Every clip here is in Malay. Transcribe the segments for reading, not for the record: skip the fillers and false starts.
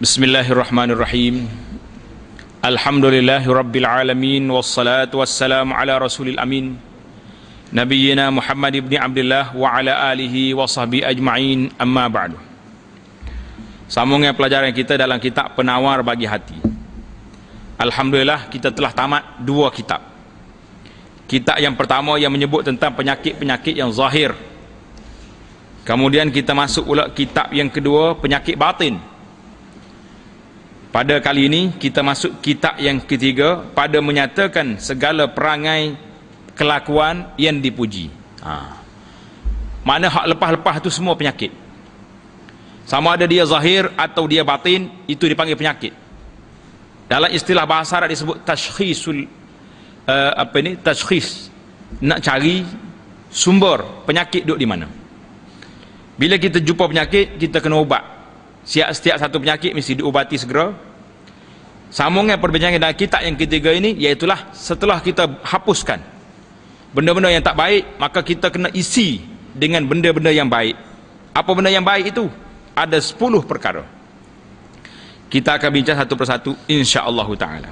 Bismillahirrahmanirrahim. Alhamdulillahirabbil alamin wassalatu wassalamu ala rasulil amin nabiyyina Muhammad ibn Abdullah wa ala alihi wa sahbihi ajma'in, amma ba'du. Sambungan pelajaran kita dalam kitab Penawar Bagi Hati. Alhamdulillah kita telah tamat dua kitab. Kitab yang pertama yang menyebut tentang penyakit-penyakit yang zahir. Kemudian kita masuk pula kitab yang kedua, penyakit batin. Pada kali ini kita masuk kitab yang ketiga, pada menyatakan segala perangai kelakuan yang dipuji. Mana hak lepas-lepas tu semua penyakit. Sama ada dia zahir atau dia batin, itu dipanggil penyakit. Dalam istilah bahasa Arab disebut tashkhisul tashkhis. Nak cari sumber penyakit duduk di mana. Bila kita jumpa penyakit, kita kena ubat. Setiap satu penyakit mesti diubati segera. Sambungan perbincangan dalam kitab yang ketiga ini, iaitulah setelah kita hapuskan benda-benda yang tak baik, maka kita kena isi dengan benda-benda yang baik. Apa benda yang baik itu? Ada 10 perkara. Kita akan bincang satu persatu insya-Allah taala.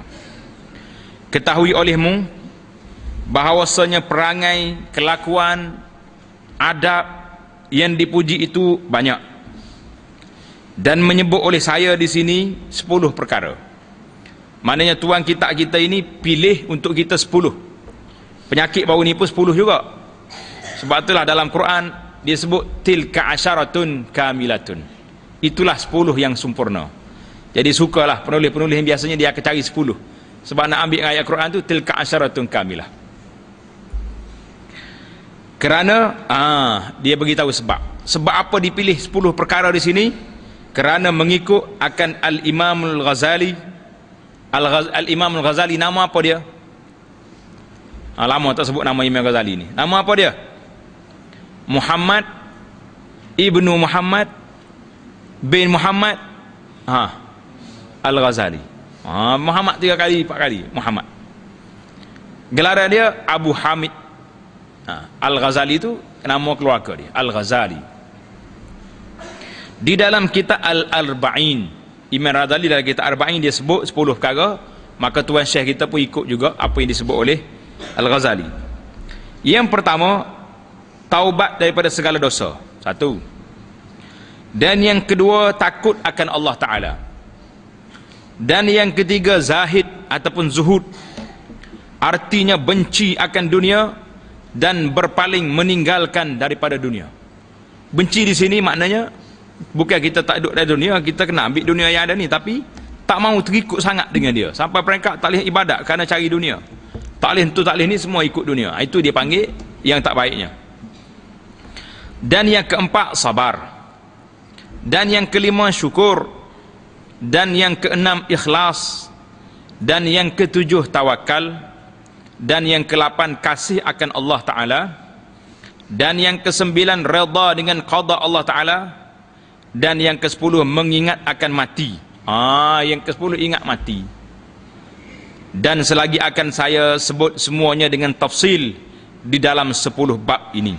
Ketahui olehmu bahawasanya perangai, kelakuan, adab yang dipuji itu banyak. Dan menyebut oleh saya di sini 10 perkara. Maknanya tuan kitab kita ini pilih untuk kita 10. Penyakit baru ni pun 10 juga. Sebab itulah dalam Quran dia sebut tilka asyaratun kamilatun. Itulah 10 yang sempurna. Jadi sukalah penulis-penulis yang biasanya dia akan cari 10. Sebab nak ambil ayat Quran tu tilka asyaratun kamilah. Kerana dia beritahu sebab. Sebab apa dipilih 10 perkara di sini? Kerana mengikut akan Al-Imam Al-Ghazali. Al-Imam Al-Ghazali nama apa dia? Lama tak sebut nama Imam Al-Ghazali ni. Nama apa dia? Muhammad Ibnu Muhammad bin Muhammad Al-Ghazali. Muhammad 3 kali 4 kali Muhammad. Gelaran dia Abu Hamid. Al-Ghazali itu nama keluarga dia, Al-Ghazali. Di dalam kitab Al-Arba'in, Imam Ghazali dalam kitab Arba'in dia sebut 10 perkara, maka tuan syekh kita pun ikut juga apa yang disebut oleh Al-Ghazali. Yang pertama, taubat daripada segala dosa. 1. Dan yang kedua, takut akan Allah Ta'ala. Dan yang ketiga, zahid ataupun zuhud. Artinya benci akan dunia dan berpaling meninggalkan daripada dunia. Benci di sini maknanya bukan kita tak duduk dari dunia, kita kena ambil dunia yang ada ni, tapi tak mau terikut sangat dengan dia sampai peringkat tak boleh ibadat kerana cari dunia, tak boleh tu tak boleh ni, semua ikut dunia. Itu dia panggil yang tak baiknya. Dan yang keempat, sabar. Dan yang kelima, syukur. Dan yang keenam, ikhlas. Dan yang ketujuh, tawakal. Dan yang ke-8, kasih akan Allah Ta'ala. Dan yang ke-9, redha dengan qada Allah Ta'ala. Dan yang ke-10, mengingat akan mati. Yang ke-10 ingat mati. Dan selagi akan saya sebut semuanya dengan tafsil di dalam 10 bab ini.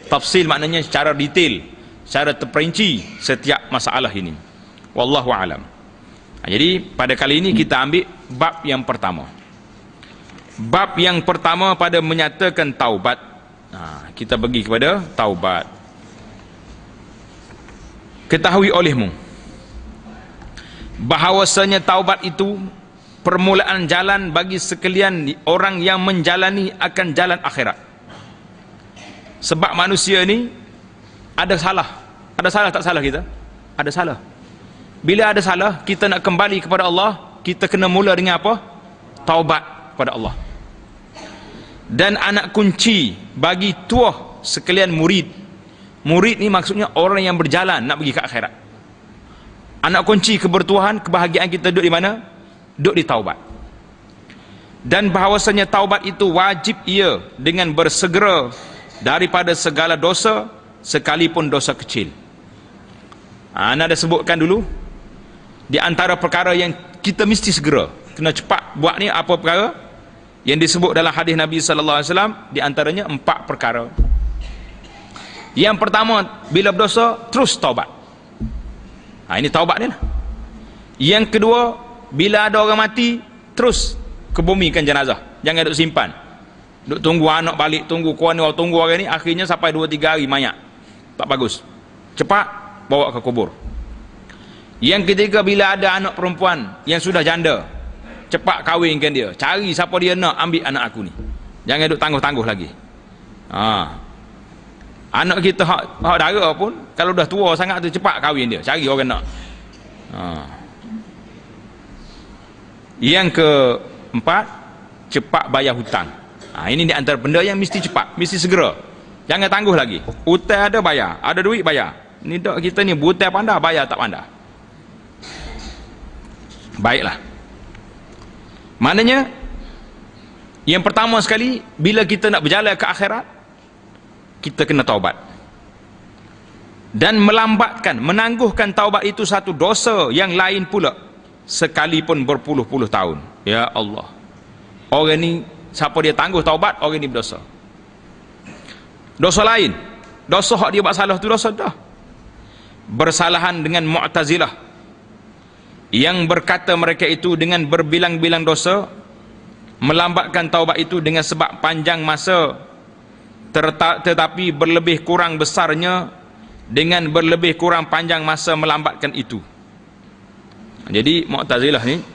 Tafsil maknanya secara detail, secara terperinci setiap masalah ini. Wallahu alam. Jadi pada kali ini kita ambil bab yang pertama. Bab yang pertama pada menyatakan taubat. Kita pergi kepada taubat. Ketahui olehmu bahawasanya taubat itu permulaan jalan bagi sekalian orang yang menjalani akan jalan akhirat. Sebab manusia ni ada salah. Ada salah tak salah kita? Ada salah. Bila ada salah, kita nak kembali kepada Allah, kita kena mula dengan apa? Taubat kepada Allah. Dan anak kunci bagi tuah sekalian murid. Murid ni maksudnya orang yang berjalan nak pergi ke akhirat. Anak kunci kebertuahan, kebahagiaan kita duduk di mana? Duduk di taubat. Dan bahawasanya taubat itu wajib ia dengan bersegera daripada segala dosa, sekalipun dosa kecil. Ana dah sebutkan dulu, di antara perkara yang kita mesti segera kena cepat buat ni apa perkara? Yang disebut dalam hadis Nabi sallallahu alaihi wasallam, di antaranya 4 perkara. Yang pertama, bila berdosa terus taubat. Ini taubat ni lah. Yang kedua, bila ada orang mati, terus kebumikan jenazah, jangan duk simpan, duk tunggu anak balik, tunggu kawan, tunggu orang ni, akhirnya sampai 2-3 hari mayat. Tak bagus, cepat bawa ke kubur. Yang ketiga, bila ada anak perempuan yang sudah janda, cepat kahwinkan dia, cari siapa dia nak ambil anak aku ni, jangan duk tangguh-tangguh lagi. Anak kita hak dara pun kalau dah tua sangat tu, cepat kahwin dia, cari orang nak. Yang keempat, cepat bayar hutang. Ini di antara benda yang mesti cepat, mesti segera, jangan tangguh lagi. Hutang ada bayar, ada duit bayar. Ni dak kita ni butai pandai, bayar tak pandai. Baiklah, maknanya yang pertama sekali, bila kita nak berjalan ke akhirat, kita kena taubat. Dan melambatkan, menangguhkan taubat itu satu dosa yang lain pula, sekalipun berpuluh-puluh tahun. Ya Allah, orang ni, siapa dia tangguh taubat, orang ni berdosa. Dosa lain, dosa hak dia buat salah tu dosa dah. Bersalahan dengan Mu'tazilah yang berkata mereka itu dengan berbilang-bilang dosa, melambatkan taubat itu dengan sebab panjang masa, tetapi berlebih kurang besarnya dengan berlebih kurang panjang masa melambatkan itu. Jadi Mu'tazilah ni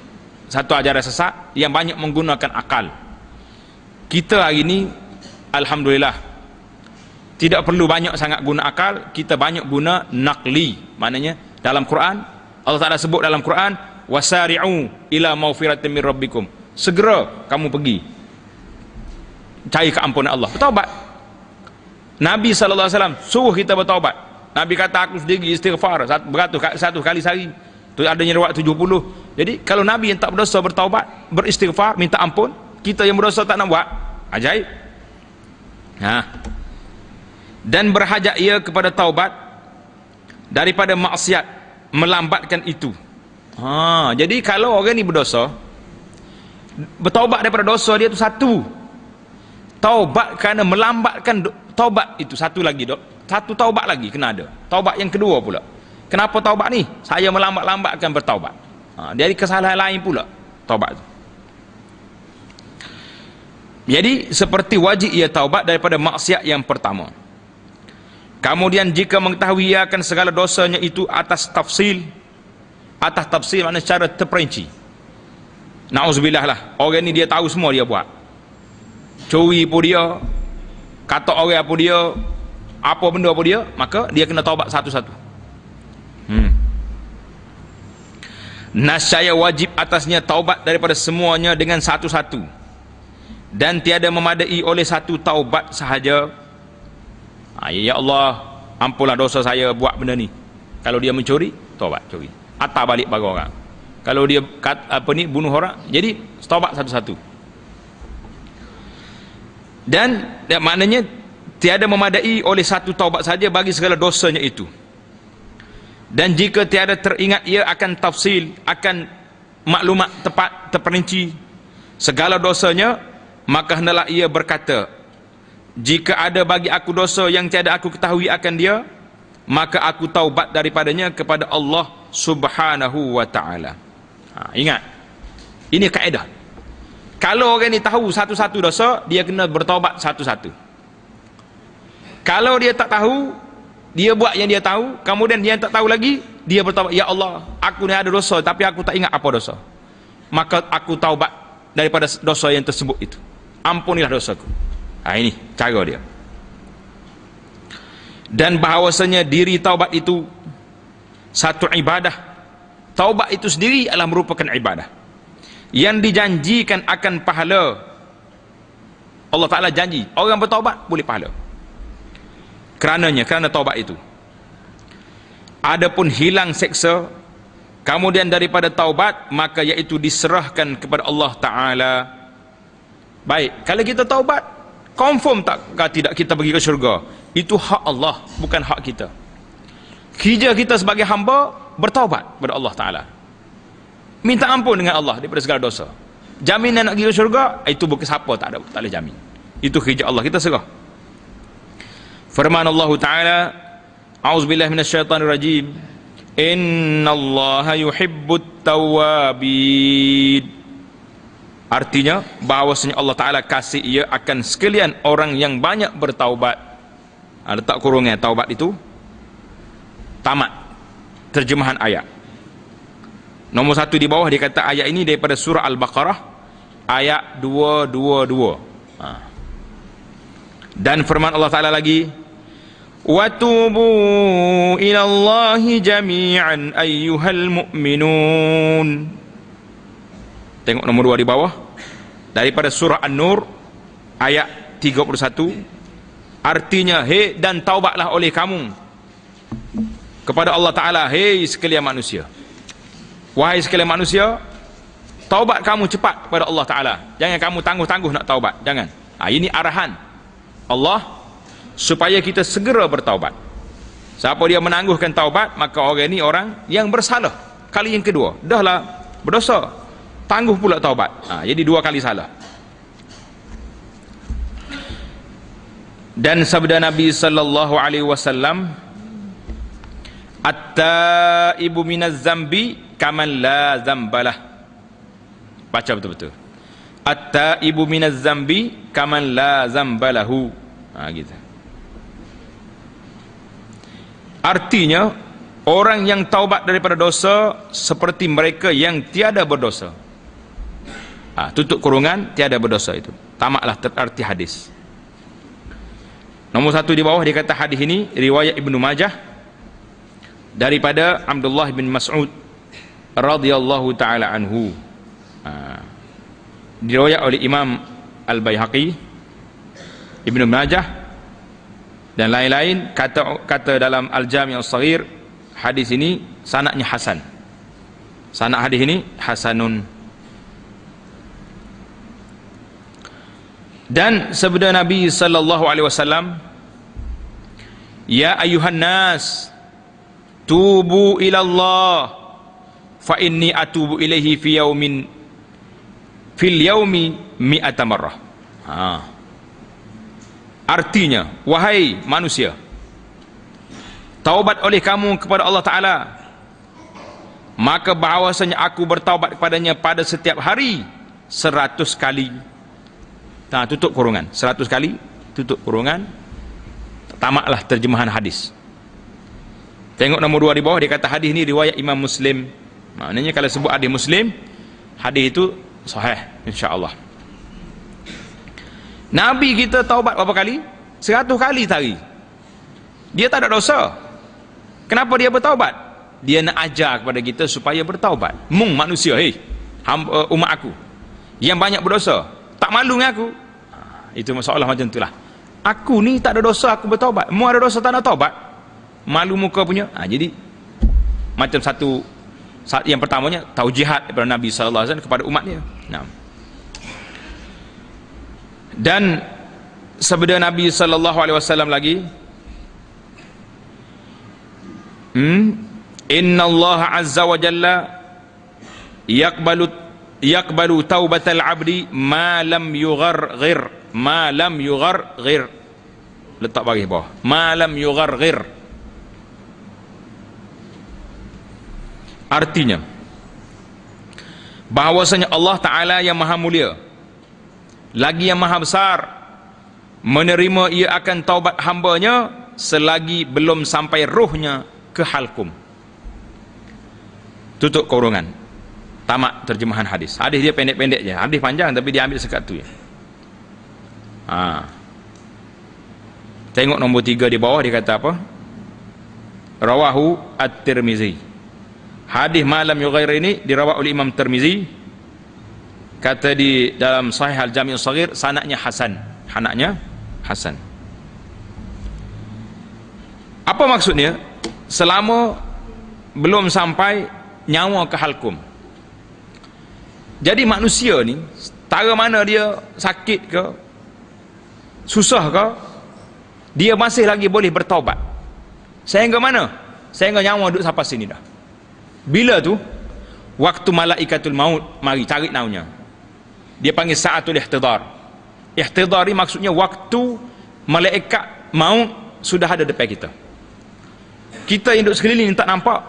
satu ajaran sesat yang banyak menggunakan akal. Kita hari ini alhamdulillah tidak perlu banyak sangat guna akal, kita banyak guna naqli. Maknanya dalam Quran, Allah Ta'ala sebut dalam Quran, wasari'u ila maghfiratin min rabbikum, segera kamu pergi cari keampunan Allah, bertaubat. Nabi SAW suruh kita bertaubat. Nabi kata, aku sendiri istighfar beratus satu kali sehari. Tu adanya riwayat 70. Jadi kalau Nabi yang tak berdosa bertaubat, beristighfar, minta ampun, kita yang berdosa tak nak buat, ajaib. Dan berhajat ia kepada taubat daripada maksiat, melambatkan itu. Jadi kalau orang ni berdosa, bertaubat daripada dosa dia tu satu, taubat kerana melambatkan taubat itu satu lagi, satu taubat lagi kena ada. Taubat yang kedua pula, kenapa taubat ni? Saya melambat-lambatkan bertaubat. Dari kesalahan lain pula taubat tu. Jadi seperti wajib ia taubat daripada maksiat yang pertama. Kemudian jika mengetahui ia akan segala dosanya itu atas tafsil maknanya secara terperinci. Na'udzubillah lah, orang ni dia tahu semua dia buat. Curi pun dia, kata orang apa dia, apa benda apa dia, maka dia kena taubat satu-satu. Nascaya wajib atasnya taubat daripada semuanya dengan satu-satu, dan tiada memadai oleh satu taubat sahaja. Ya Allah, ampunlah dosa saya buat benda ni. Kalau dia mencuri, taubat curi, atar balik bagi orang. Kalau dia bunuh orang, jadi taubat satu-satu. Dan maknanya tiada memadai oleh satu taubat saja bagi segala dosanya itu. Dan jika tiada teringat ia akan tafsil, akan maklumat tepat terperinci segala dosanya, maka hendaklah ia berkata, jika ada bagi aku dosa yang tiada aku ketahui akan dia, maka aku taubat daripadanya kepada Allah Subhanahu wa ta'ala. Ingat, ini kaedah. Kalau orang ni tahu satu-satu dosa, dia kena bertaubat satu-satu. Kalau dia tak tahu, dia buat yang dia tahu, kemudian dia tak tahu lagi, dia bertaubat, ya Allah, aku ni ada dosa tapi aku tak ingat apa dosa, maka aku taubat daripada dosa yang tersebut itu, ampunilah dosaku. Ini cara dia. Dan bahawasanya diri taubat itu satu ibadah. Taubat itu sendiri adalah merupakan ibadah yang dijanjikan akan pahala. Allah Ta'ala janji orang bertaubat boleh pahala kerana taubat itu. Adapun hilang seksa kemudian daripada taubat, maka iaitu diserahkan kepada Allah Ta'ala. Baik, kalau kita taubat, confirm tak tidak kita pergi ke syurga, itu hak Allah, bukan hak kita. Kerja kita sebagai hamba bertaubat kepada Allah Ta'ala, minta ampun dengan Allah daripada segala dosa. Jaminan nak pergi ke syurga, itu bukan siapa, tak boleh jamin. Itu kerja Allah, kita serah. Firman Allah Ta'ala, a'udzubillahi minasyaitanirrajim, innallaha yuhibbut tawwabin. Artinya bahawasanya Allah Ta'ala kasih ia akan sekalian orang yang banyak bertaubat. Letak kurungnya taubat itu. Tamat terjemahan ayat. Nombor 1 di bawah dia kata ayat ini daripada surah Al-Baqarah ayat 222. Dan firman Allah Ta'ala lagi, watubu ilallahi jami'an ayyuhal mu'minun. Tengok nombor 2 di bawah daripada surah An-Nur ayat 31. Artinya, hei dan taubatlah oleh kamu kepada Allah Ta'ala, hei sekalian manusia. Wahai sekalian manusia, taubat kamu cepat kepada Allah Ta'ala. Jangan kamu tangguh-tangguh nak taubat, jangan. Ini arahan Allah supaya kita segera bertaubat. Siapa dia menangguhkan taubat, maka orang ini orang yang bersalah. Kali yang kedua, dahlah berdosa, tangguh pula taubat. Jadi 2 kali salah. Dan sabda Nabi sallallahu alaihi wasallam, at-taibu minaz zambi kaman la zambalah. Baca betul-betul. At-taibu minaz zambi kaman la zambalahu. Gitu. Artinya orang yang taubat daripada dosa seperti mereka yang tiada berdosa. Tutup kurungan tiada berdosa itu. Tamatlah terarti hadis. Nombor 1 di bawah dia kata hadis ini riwayat Ibnu Majah daripada Abdullah bin Mas'ud radhiyallahu taala anhu. Diriwayat oleh Imam Al-Baihaqi, Ibnu Majah dan lain-lain. Kata dalam Al-Jami' As-Saghir, hadis ini sanadnya hasan. Sanad hadis ini hasanun. Dan sabda Nabi sallallahu alaihi wasallam, ya ayuhan nas tubu ila Allah fa inni atubu ilaihi fi yaumin fil yaumi mi'ata marrah. Artinya, wahai manusia, taubat oleh kamu kepada Allah Ta'ala, maka bahawasanya aku bertaubat kepadanya pada setiap hari 100 kali. Tutup kurungan, 100 kali tutup kurungan. Tamatlah terjemahan hadis. Tengok nombor 2 di bawah dia kata hadis ini riwayat Imam Muslim. Maknanya kalau sebut hadis Muslim, hadis itu sahih insya-Allah. Nabi kita taubat berapa kali? 100 kali tadi. Dia tak ada dosa. Kenapa dia bertaubat? Dia nak ajar kepada kita supaya bertaubat. Manusia, umat aku yang banyak berdosa, tak malu dengan aku. Itu masalah macam itulah. Aku ni tak ada dosa, aku bertaubat. Mu ada dosa tak nak taubat, malu muka punya. Jadi macam satu yang pertamanya taujihat daripada Nabi sallallahu alaihi wasallam kepada umatnya. Dan sabda Nabi sallallahu alaihi wasallam lagi, inna Allah azza wa jalla yaqbalu taubatal abdi ma lam yugharghir. Ma lam yugharghir. Letak bagi bawah. Ma lam yugharghir. Artinya bahawasanya Allah Ta'ala yang maha mulia lagi yang maha besar menerima ia akan taubat hambanya selagi belum sampai ruhnya ke halkum. Tutup kurungan. Tamat terjemahan hadis. Hadis dia pendek-pendek je. Hadis panjang tapi dia ambil sekat tu je. Tengok nombor 3 di bawah dia kata apa? Rawahu At-Tirmizi. Hadis malam yughair ini dirawat oleh Imam Tirmizi. Kata di dalam Sahih Al-Jami' As-Saghir sanadnya hasan. Sanadnya hasan. Apa maksudnya? Selama belum sampai nyawa ke halkum. Jadi manusia ni tara mana dia sakit ke, susah ke, dia masih lagi boleh bertaubat. Sehingga mana? Sehingga nyawa duduk sampai sini dah. Bila tu? Waktu malaikatul maut mari tarik naunya. Dia panggil saatul ihtidar. Ihtidar ni maksudnya waktu malaikat maut sudah ada depan kita. Kita yang duduk sekeliling tak nampak.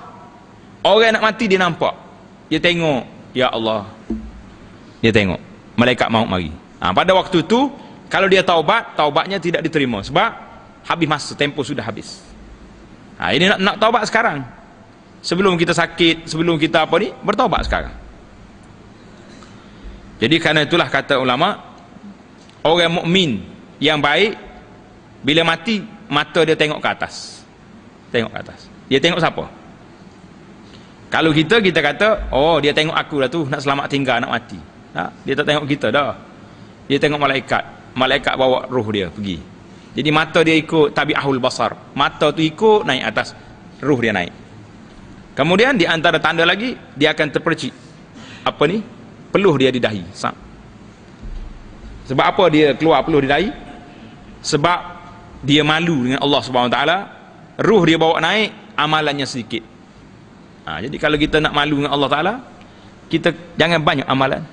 Orang nak mati dia nampak, dia tengok, ya Allah, dia tengok malaikat maut mari. Pada waktu tu kalau dia taubatnya tidak diterima sebab habis masa, tempoh sudah habis. Ini nak taubat sekarang, sebelum kita sakit, sebelum kita apa ni, bertaubat sekarang. Jadi kerana itulah kata ulama, orang mukmin yang baik bila mati mata dia tengok ke atas. Tengok ke atas. Dia tengok siapa? Kalau kita kata, oh dia tengok aku dah tu, nak selamat tinggal, nak mati. Dia tak tengok kita dah. Dia tengok malaikat. Malaikat bawa roh dia pergi. Jadi mata dia ikut tabi'ahul basar. Mata tu ikut naik atas, roh dia naik. Kemudian di antara tanda lagi, dia akan terpercik apa ni? Peluh dia di dahi. Sebab apa dia keluar peluh di dahi? Sebab dia malu dengan Allah Subhanahu Wa Taala. Ruh dia bawa naik, amalannya sedikit. Jadi kalau kita nak malu dengan Allah Taala, kita jangan banyak amalan.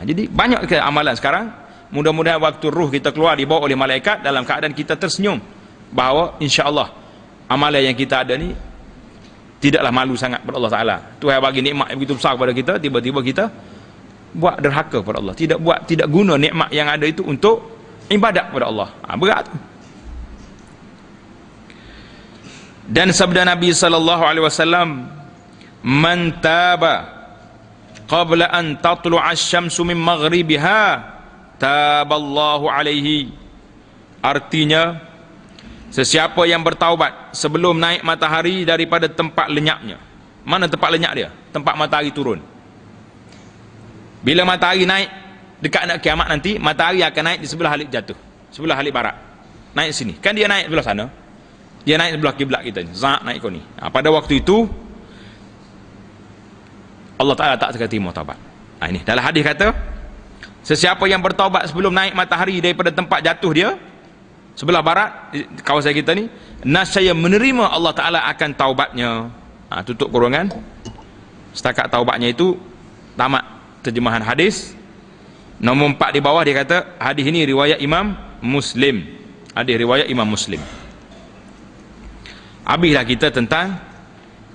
Jadi banyak ke amalan sekarang. Mudah-mudahan waktu ruh kita keluar dibawa oleh malaikat dalam keadaan kita tersenyum bahawa insya-Allah amalan yang kita ada ni tidaklah malu sangat kepada Allah Taala. Tuhan bagi nikmat yang begitu besar kepada kita, tiba-tiba kita buat derhaka kepada Allah, tidak guna nikmat yang ada itu untuk ibadat kepada Allah. Berat. Dan sabda Nabi sallallahu alaihi wasallam, man taba qabla an tatlu'a asy-syamsu min maghribiha taballahu alaihi. Artinya, sesiapa yang bertaubat sebelum naik matahari daripada tempat lenyapnya. Mana tempat lenyap dia? Tempat matahari turun. Bila matahari naik dekat nak kiamat nanti, matahari akan naik di sebelah halik jatuh, sebelah halik barat. Naik sini. Kan dia naik sebelah sana. Dia naik sebelah kiblat kita ni. Zak naik kau ni. Pada waktu itu Allah Ta'ala tak akan terima taubat. Ini dalam hadis kata, sesiapa yang bertaubat sebelum naik matahari daripada tempat jatuh dia sebelah barat, kawasan kita ni, nascaya menerima Allah Ta'ala akan taubatnya. Tutup kurungan. Setakat taubatnya itu tamat terjemahan hadis. Nombor 4 di bawah dia kata, hadis ini riwayat Imam Muslim. Hadis riwayat Imam Muslim. Habislah kita tentang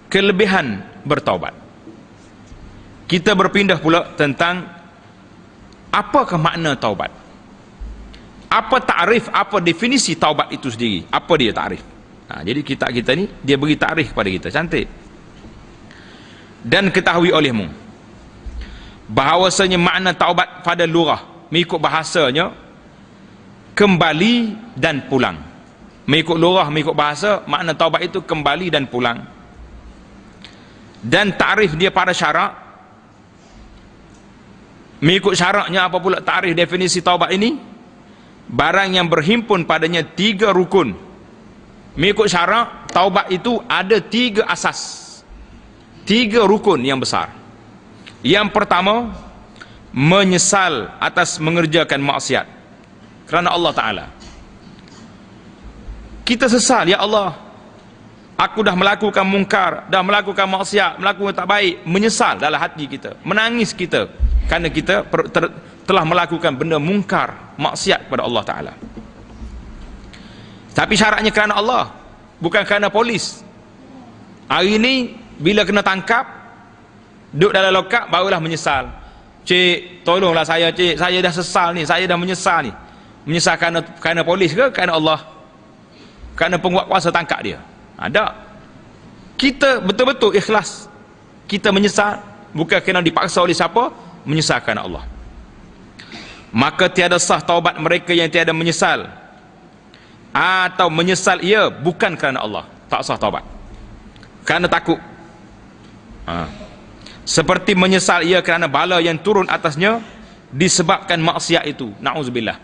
kelebihan bertaubat. Kita berpindah pula tentang apakah makna taubat. Apa takrif, apa definisi taubat itu sendiri? Apa dia takrif? Jadi kitab kita ni dia beri takrif kepada kita, cantik. Dan ketahui olehmu bahawasanya makna taubat pada lurah, mengikut bahasanya, kembali dan pulang. Mengikut lurah, mengikut bahasa, makna taubat itu kembali dan pulang. Dan takrif dia pada syarak, mengikut syaraknya apa pula takrif definisi taubat ini? Barang yang berhimpun padanya 3 rukun. Mengikut syarak, taubat itu ada 3 asas, 3 rukun yang besar. Yang pertama, menyesal atas mengerjakan maksiat kerana Allah Ta'ala. Kita sesal, ya Allah, aku dah melakukan mungkar, dah melakukan maksiat, melakukan tak baik. Menyesal dalam hati kita, menangis kita kerana kita telah melakukan benda mungkar, maksiat kepada Allah Ta'ala. Tapi syaratnya kerana Allah, bukan kerana polis. Hari ini bila kena tangkap, duduk dalam lokap, barulah menyesal. Cik, tolonglah saya cik, saya dah sesal ni, saya dah menyesal ni. Menyesal kerana polis ke kerana Allah? Kerana penguat kuasa tangkap dia? Ada. Kita betul-betul ikhlas, kita menyesal, bukan kerana dipaksa oleh siapa, menyesal kerana Allah. Maka tiada sah taubat mereka yang tiada menyesal, atau menyesal ia bukan kerana Allah, tak sah taubat kerana takut. Seperti menyesal ia kerana bala yang turun atasnya disebabkan maksiat itu. Na'udzubillah.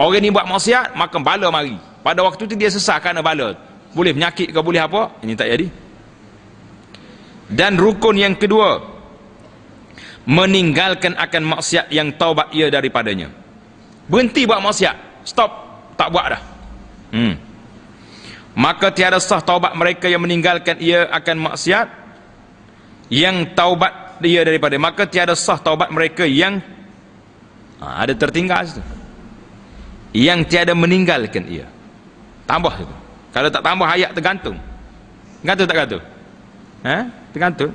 Orang ni buat maksiat, maka bala mari. Pada waktu itu dia sesal kerana bala. Boleh penyakit ke boleh apa, ini tak jadi. Dan rukun yang kedua, meninggalkan akan maksiat yang taubat ia daripadanya. Berhenti buat maksiat, stop, tak buat dah. Maka tiada sah taubat mereka yang meninggalkan ia akan maksiat yang taubat ia daripada. Maka tiada sah taubat mereka yang ada tertinggal situ, yang tiada meninggalkan ia. Tambah itu. Kalau tak tambah ayat tergantung. Gantung tak gantung? Tergantung.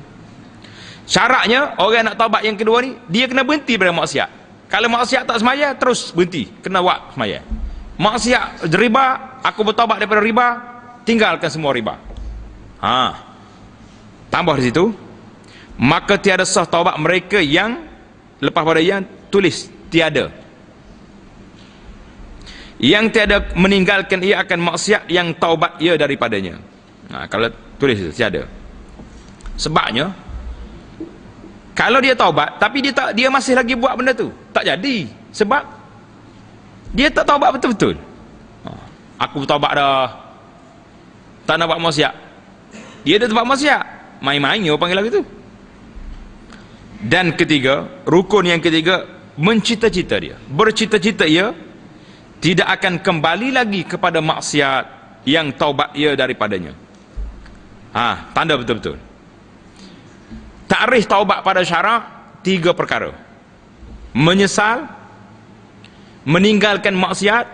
Syaratnya orang nak taubat yang kedua ni, dia kena berhenti pada maksiat. Kalau maksiat tak semaya, terus berhenti, kena buat semaya. Maksiat riba, aku bertaubat daripada riba, tinggalkan semua riba. Tambah di situ, maka tiada sah taubat mereka yang lepas pada yang tulis tiada. Yang tiada meninggalkan ia akan maksiat yang taubat ia daripadanya. Kalau tulis itu tiada. Sebabnya kalau dia taubat tapi dia masih lagi buat benda tu, tak jadi. Sebab dia tak taubat betul-betul. Aku taubat dah, tak nak buat maksiat. Dia dah buat maksiat, main-main orang panggil lagi tu. Dan ketiga, rukun yang ketiga, mencita-cita dia, bercita-cita ia tidak akan kembali lagi kepada maksiat yang taubat ia daripadanya. Tanda betul-betul. Takrif taubat pada syarak 3 perkara: menyesal, meninggalkan maksiat,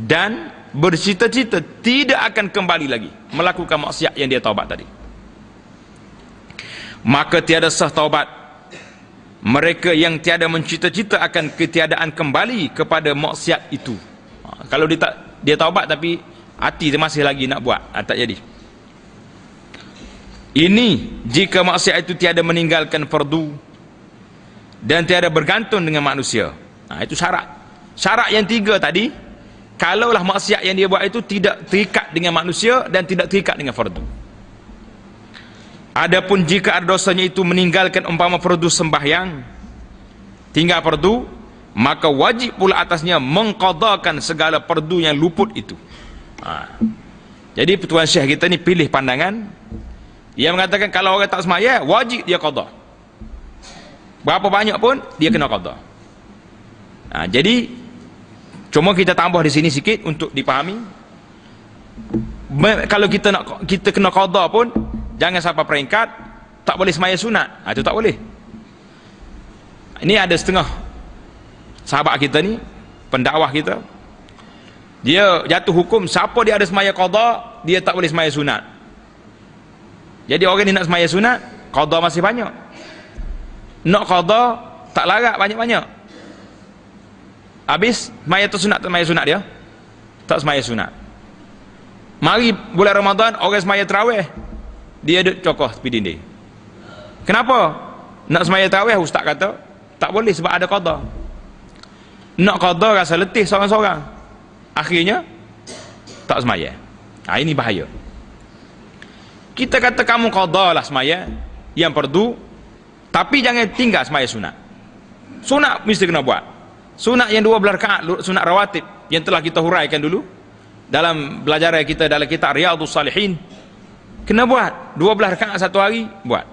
dan bercita-cita tidak akan kembali lagi melakukan maksiat yang dia taubat tadi. Maka tiada sah taubat mereka yang tiada mencita-cita akan ketiadaan kembali kepada maksiat itu. Kalau dia taubat tapi hati dia masih lagi nak buat, tak jadi. Ini jika maksiat itu tiada meninggalkan fardu dan tiada bergantung dengan manusia. Itu syarat. Syarat yang 3 tadi, kalaulah maksiat yang dia buat itu tidak terikat dengan manusia dan tidak terikat dengan fardu. Adapun jika ada dosanya itu meninggalkan umpama fardu sembahyang, tinggal fardu, maka wajib pula atasnya mengqadakan segala fardu yang luput itu. Jadi Tuan Syekh kita ni pilih pandangan yang mengatakan kalau orang tak semaya, wajib dia qada. Berapa banyak pun dia kena qada. Jadi cuma kita tambah di sini sikit untuk dipahami. Kalau kita kena qada pun jangan sampai peringkat tak boleh semaya sunat. Itu tak boleh. Ini ada setengah sahabat kita ni, pendakwah kita, dia jatuh hukum siapa dia ada semaya qada, dia tak boleh semaya sunat. Jadi orang ni nak semaya sunat, qada masih banyak. Nak qada tak larat banyak-banyak. Habis semaya tu sunat, tak semaya sunat dia? Tak semaya sunat. Mari bulan Ramadan orang semaya tarawih, dia duduk cokoh tepi dinding. Kenapa? Nak semaya tarawih ustaz kata tak boleh sebab ada qada. Nak qada rasa letih seorang-seorang, akhirnya tak semaya. Ini bahaya. Kita kata kamu qada lah semaya yang fardu, tapi jangan tinggal semaya sunat. Sunat mesti kena buat. Sunat yang 12 rakaat, sunat rawatib yang telah kita huraikan dulu dalam belajaran kita dalam kitab Riyadhus Salihin, kena buat 12 rakaat satu hari, buat.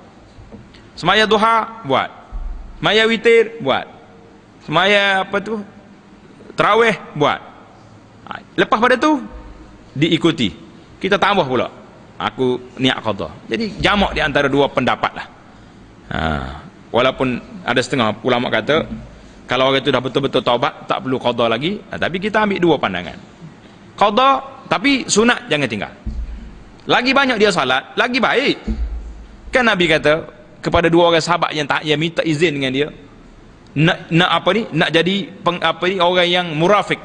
Semaya duha, buat. Semaya witir, buat. Semaya tarawih, buat. Lepas pada tu diikuti. Kita tambah pula, aku niat qada. Jadi jamak di antara 2 pendapat lah. Walaupun ada setengah ulama kata kalau orang itu dah betul-betul taubat tak perlu qada lagi, tapi kita ambil 2 pandangan. Qada tapi sunat jangan tinggal. Lagi banyak dia salat, lagi baik. Kan Nabi kata kepada 2 orang sahabat yang minta izin dengan dia, nak jadi orang yang murafik,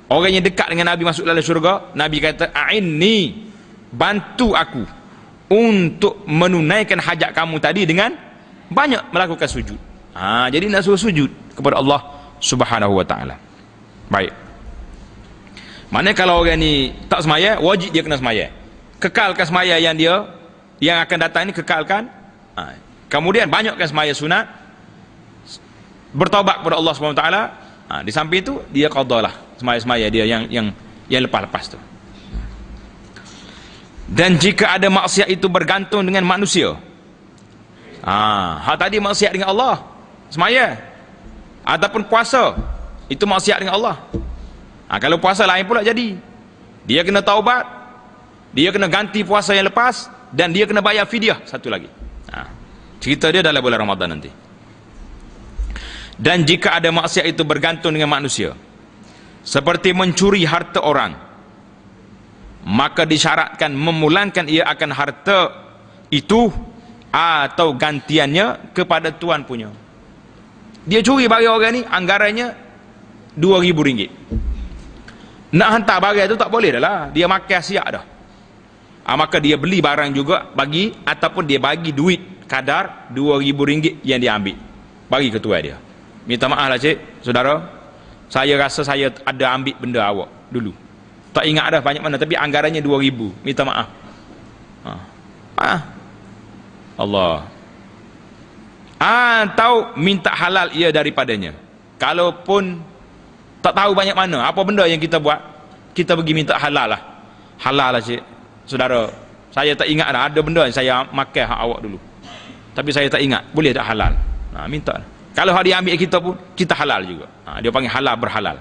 orang yang dekat dengan Nabi masuk dalam syurga. Nabi kata, a'inni, bantu aku untuk menunaikan hajat kamu tadi dengan banyak melakukan sujud. Jadi nak suruh sujud kepada Allah Subhanahu wa ta'ala. Baik. Maknanya kalau orang ni tak semaya, wajib dia kena semaya. Kekalkan semaya yang akan datang ni, kekalkan. Kemudian banyakkan semaya sunat, bertaubat kepada Allah Subhanahu wa ta'ala. Di samping itu dia qadalah semaya-semaya dia yang lepas-lepas tu. Dan jika ada maksiat itu bergantung dengan manusia, hal tadi maksiat dengan Allah semaya, ataupun puasa itu maksiat dengan Allah. Kalau puasa lain pula, jadi dia kena taubat, dia kena ganti puasa yang lepas, dan dia kena bayar fidyah satu lagi. Cerita dia dalam bulan Ramadan nanti. Dan jika ada maksiat itu bergantung dengan manusia, seperti mencuri harta orang, maka disyaratkan memulangkan ia akan harta itu atau gantiannya kepada tuan punya. Dia curi barang orang ni, anggarannya RM2,000. Nak hantar barang tu tak boleh dah lah, dia makan siap dah. Maka dia beli barang juga bagi, ataupun dia bagi duit kadar RM2,000 yang dia ambil, bagi ketua dia. Minta maaf lah cik, saudara, saya rasa saya ada ambil benda awak dulu, tak ingat dah banyak mana, tapi anggarannya RM2,000, minta maaf. Allah. Atau minta halal ia daripadanya. Kalaupun tak tahu banyak mana apa benda yang kita buat, kita pergi minta halal lah. Halal lah cik, saudara, saya tak ingat dah, ada benda yang saya makan hak awak dulu, tapi saya tak ingat, boleh tak halal? Minta. Kalau dia ambil kita pun, kita halal juga. Dia panggil halal berhalal.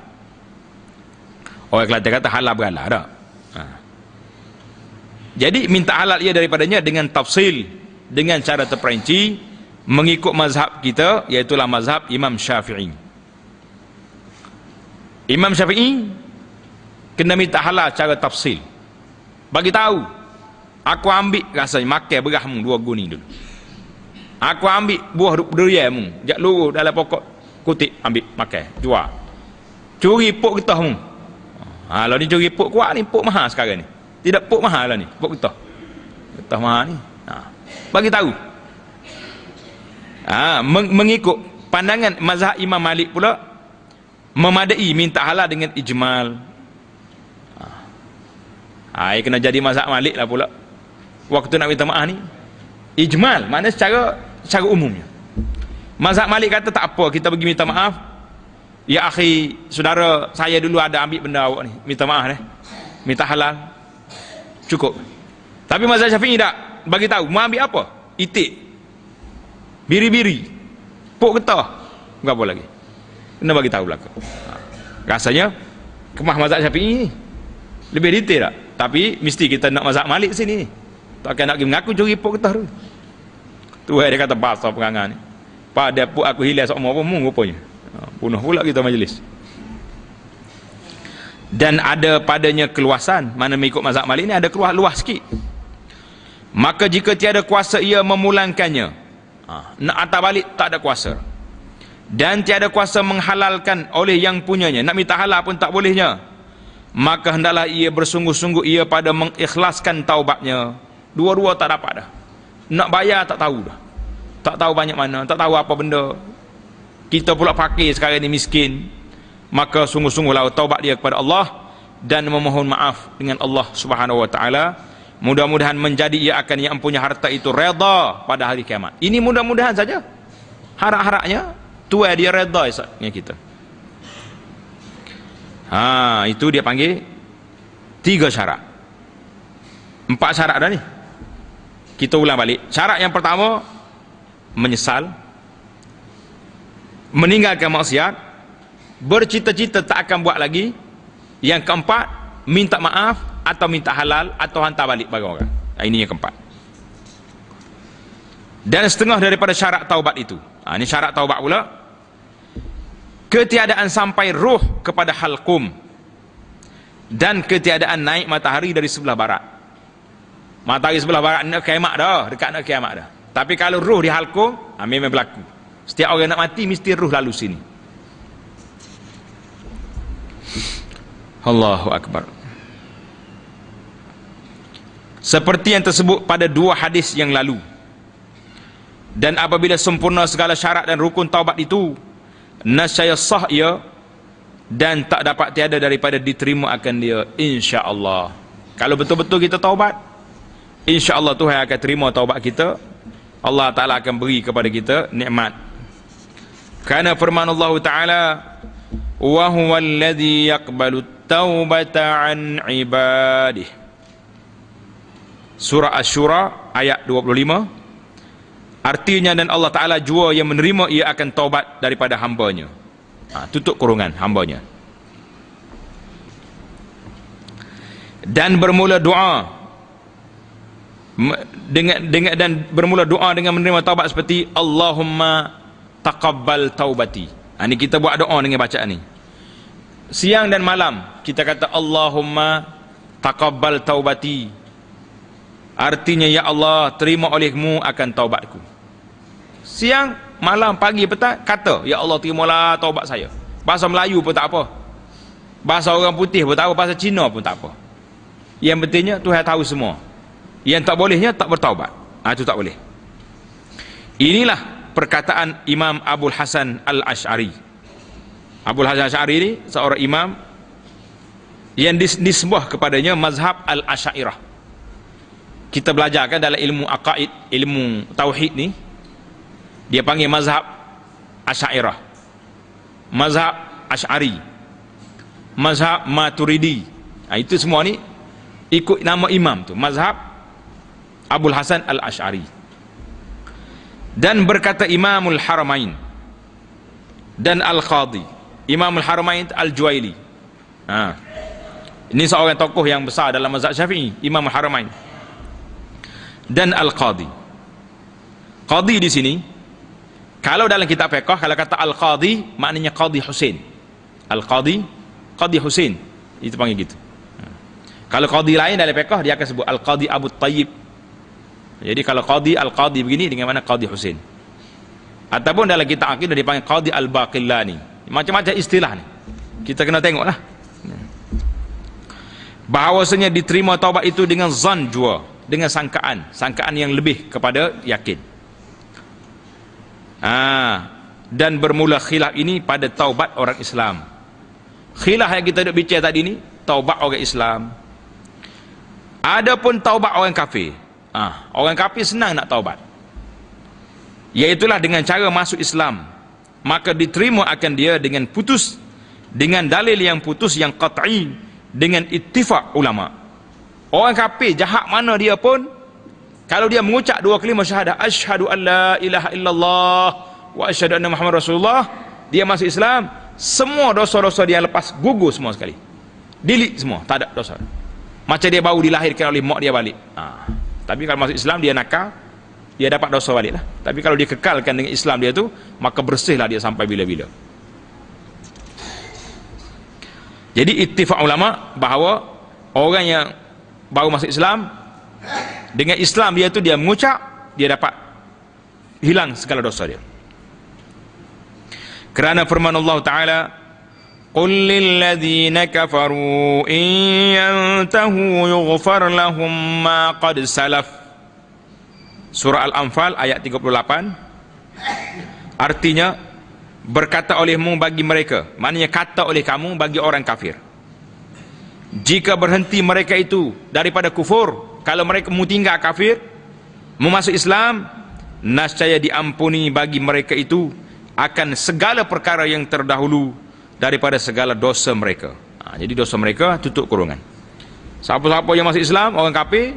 Orang Kelantan kata halal berhalal dah. Jadi minta halal ia daripadanya dengan tafsil, dengan cara terperinci, mengikut mazhab kita, iaitulah mazhab Imam Syafi'i. Imam Syafi'i kena minta halal cara tafsil, bagi tahu, aku ambil rasanya makan berah mu 2 guni dulu, aku ambil buah durian mu jak luruh dalam pokok kutip, ambil makan, jual. Curi pok getah mu. Kalau ni curi pok kuat ni, pok mahal sekarang ni, tidak pok mahal lah ni, pok getah mahal ni. Bagi tahu. Mengikut pandangan mazhab Imam Malik pula, memadai minta halal dengan ijmal. Kena jadi mazhab Malik lah pula waktu nak minta maaf ni. Ijmal maknanya secara umumnya. Mazhab Malik kata tak apa, kita pergi minta maaf, ya akhi, saudara, saya dulu ada ambil benda awak ni, minta maaf minta halal, cukup. Tapi mazhab Syafi'i tak, bagi tahu mau ambil apa, itik, biri-biri, pok getah, berapa lagi, kena bagi tahu belakang. Rasanya kemah mazhab Syafi'i ni lebih detail tak? Tapi mesti kita nak mazhab Malik sini, takkan nak mengaku curi pok getah tu. Tu dia kata bahasa perangan ni, pada pok aku hilang sok mau pun rupanya. Bunuh pula kita majlis. Dan ada padanya keluasan, mana mengikut mazhab Malik ni ada keluar luas sikit. Maka jika tiada kuasa ia memulangkannya, nak hantar balik tak ada kuasa, dan tiada kuasa menghalalkan oleh yang punyanya, nak minta halal pun tak bolehnya, maka hendaklah ia bersungguh-sungguh ia pada mengikhlaskan taubatnya. Dua-dua tak dapat dah, nak bayar tak tahu dah, tak tahu banyak mana, tak tahu apa benda, kita pula fakir sekarang ni, miskin. Maka sungguh-sungguhlah taubat dia kepada Allah dan memohon maaf dengan Allah Subhanahu wa taala. Mudah-mudahan menjadi ia akan yang punya harta itu redha pada hari kiamat. Ini mudah-mudahan saja, harap-harapnya tuai dia redha esoknya kita. Itu dia panggil 3 syarat. 4 syarat dah ni, kita ulang balik. Syarat yang pertama, menyesal, meninggalkan maksiat, bercita-cita tak akan buat lagi. Yang keempat, minta maaf atau minta halal atau hantar balik bagi orang. Ini yang keempat. Dan setengah daripada syarat taubat itu, ini syarat taubat pula, ketiadaan sampai roh kepada halqum, dan ketiadaan naik matahari dari sebelah barat. Matahari sebelah barat nak kiamat dah, dekat nak kiamat dah. Tapi kalau roh di halqum, memang berlaku. Setiap orang nak mati mesti roh lalu sini. Allahu Akbar. Seperti yang tersebut pada 2 hadis yang lalu. Dan apabila sempurna segala syarat dan rukun taubat itu, nascaya sah ia dan tak dapat tiada daripada diterima akan dia, insya-Allah. Kalau betul-betul kita taubat, insya-Allah Tuhan akan terima taubat kita. Allah Taala akan beri kepada kita nikmat. Karena firman Allah Taala, wa huwal ladzi yaqbalu taubata an ibadihi. Surah Asy-Syura ayat 25. Artinya, dan Allah Ta'ala jua yang menerima ia akan taubat daripada hambanya. Tutup kurungan, hambanya. Dan bermula doa dan bermula doa dengan menerima taubat seperti Allahumma taqabbal taubati. Ini kita buat doa dengan bacaan ni. Siang dan malam kita kata Allahumma taqabbal taubati. Artinya, ya Allah, terima olehmu akan taubatku. Siang, malam, pagi, petang, kata, ya Allah, terimalah taubat saya. Bahasa Melayu pun tak apa, bahasa orang putih pun tak apa, bahasa Cina pun tak apa. Yang pentingnya Tuhan tahu semua. Yang tak bolehnya tak bertaubat. Itu tak boleh. Inilah perkataan Imam Abul Hasan Al-Asy'ari. Abul Hasan Al-Asy'ari ini seorang imam yang disembah kepadanya mazhab Al-Asy'ariyah. Kita belajarkan dalam ilmu aqaid, ilmu tauhid ni, dia panggil mazhab Asy'ariyah, mazhab Asy'ari, mazhab Maturidi. Itu semua ni ikut nama imam tu, mazhab Abul Hasan Al-Asy'ari. Dan berkata Imamul Haramain dan Al-Qadhi. Imamul Haramain Al-Juwaili. Ini seorang tokoh yang besar dalam mazhab Syafi'i, Imamul Haramain dan Al-Qadhi. Qadhi di sini, kalau dalam kitab fiqh, kalau kata Al-Qadhi maknanya Qadhi Husain. Al-Qadhi, Qadhi Husain, itu panggil gitu. Kalau qadhi lain dalam fiqh, dia akan sebut Al-Qadhi Abu Tayyib. Jadi kalau qadhi, Al-Qadhi begini dengan mana Qadhi Husain. Ataupun dalam kitab akidah dipanggil Qadhi Al-Baqillani. Macam-macam istilah ni, kita kena tengoklah. Bahawasanya diterima taubat itu dengan zan jua, dengan sangkaan yang lebih kepada yakin. Dan bermula khilaf ini pada taubat orang Islam. Khilaf yang kita duk bincang tadi ni, taubat orang Islam. Adapun taubat orang kafir, orang kafir senang nak taubat, iaitulah dengan cara masuk Islam, maka diterima akan dia dengan putus, dengan dalil yang putus yang qat'i, dengan ittifaq ulama. Orang kafir jahat mana dia pun, kalau dia mengucap dua kalimah syahadah, asyhadu an la ilaha illallah wa asyhadu anna Muhammad Rasulullah, dia masuk Islam, semua dosa-dosa dia lepas gugur semua sekali, delete semua, tak ada dosa. Macam dia baru dilahirkan oleh mak dia balik. Tapi kalau masuk Islam dia nakal, dia dapat dosa balik lah. Tapi kalau dia kekalkan dengan Islam dia tu, maka bersihlah dia sampai bila-bila. Jadi ittifaq ulama bahawa orang yang baru masuk Islam, dengan Islam dia tu, dia mengucap, dia dapat hilang segala dosa dia. Kerana firman Allah Ta'ala, قل للذين كفروا إن ينتهوا يغفر لهم ما قد سلف. Surah Al-Anfal ayat 38. Artinya, berkata olehmu bagi mereka, maknanya kata oleh kamu bagi orang kafir, jika berhenti mereka itu daripada kufur, kalau mereka mau tinggal kafir, mau masuk Islam, nascaya diampuni bagi mereka itu akan segala perkara yang terdahulu daripada segala dosa mereka. Jadi dosa mereka tutup kurungan. Siapa-siapa yang masuk Islam, orang kafir,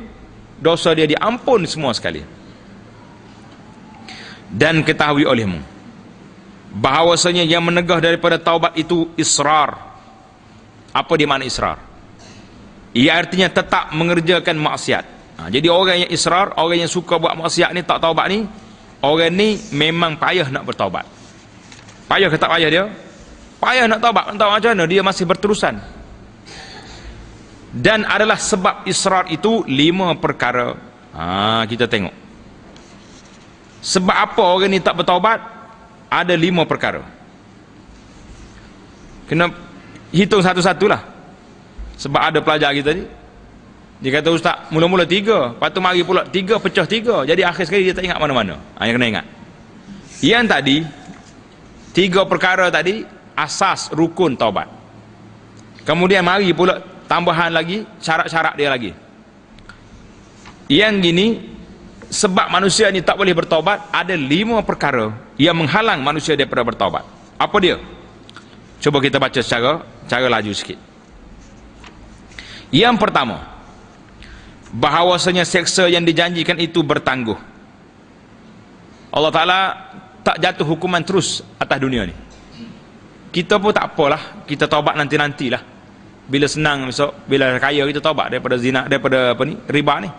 dosa dia diampun semua sekali. Dan ketahui olehmu bahawasanya yang menegah daripada taubat itu israr. Apa dia makna israr? Ia artinya tetap mengerjakan maksiat. Jadi orang yang israr, orang yang suka buat maksiat ni, tak taubat ni, orang ni memang payah nak bertaubat. Payah ke tak payah dia? Payah nak taubat, entah macam mana, dia masih berterusan. Dan adalah sebab israr itu 5 perkara. Kita tengok sebab apa orang ni tak bertaubat. Ada 5 perkara. Kena hitung satu-satulah. Sebab ada pelajar kita ni, dia kata, ustaz, mula-mula 3, lepas tu mari pula 3 pecah 3, jadi akhir sekali dia tak ingat mana-mana. Yang kena ingat, yang tadi 3 perkara tadi asas rukun taubat. Kemudian mari pula tambahan lagi syarat-syarat dia lagi. Yang gini, sebab manusia ni tak boleh bertaubat, ada 5 perkara yang menghalang manusia daripada bertaubat. Apa dia? Cuba kita baca cara laju sikit. Yang pertama, bahawasanya seksa yang dijanjikan itu bertangguh. Allah Ta'ala tak jatuh hukuman terus atas dunia ni. Kita pun tak apalah, kita taubat nanti-nantilah. Bila senang besok, bila kaya kita taubat daripada zina, daripada riba ni.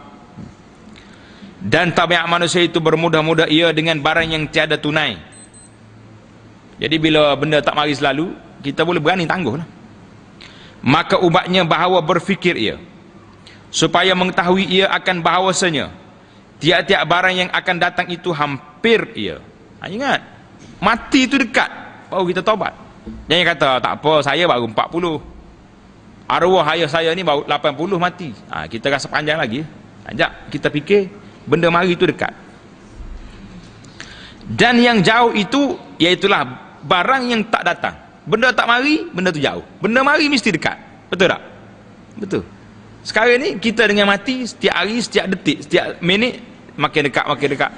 Dan tabiat manusia itu bermudah-mudah ia dengan barang yang tiada tunai. Jadi bila benda tak mari selalu, kita boleh berani tangguh lah. Maka ubatnya bahawa berfikir ia, supaya mengetahui ia akan bahawasanya tiap-tiap barang yang akan datang itu hampir ia. Ingat, mati itu dekat, baru kita taubat. Jangan kata tak apa, saya baru 40, arwah ayah saya ni baru 80 mati. Kita rasa panjang lagi. Sekejap kita fikir, benda mari itu dekat. Dan yang jauh itu iaitulah barang yang tak datang. Benda tak mari, benda tu jauh. Benda mari mesti dekat. Betul tak? Betul. Sekarang ni kita dengan mati setiap hari, setiap detik, setiap minit makin dekat, makin dekat.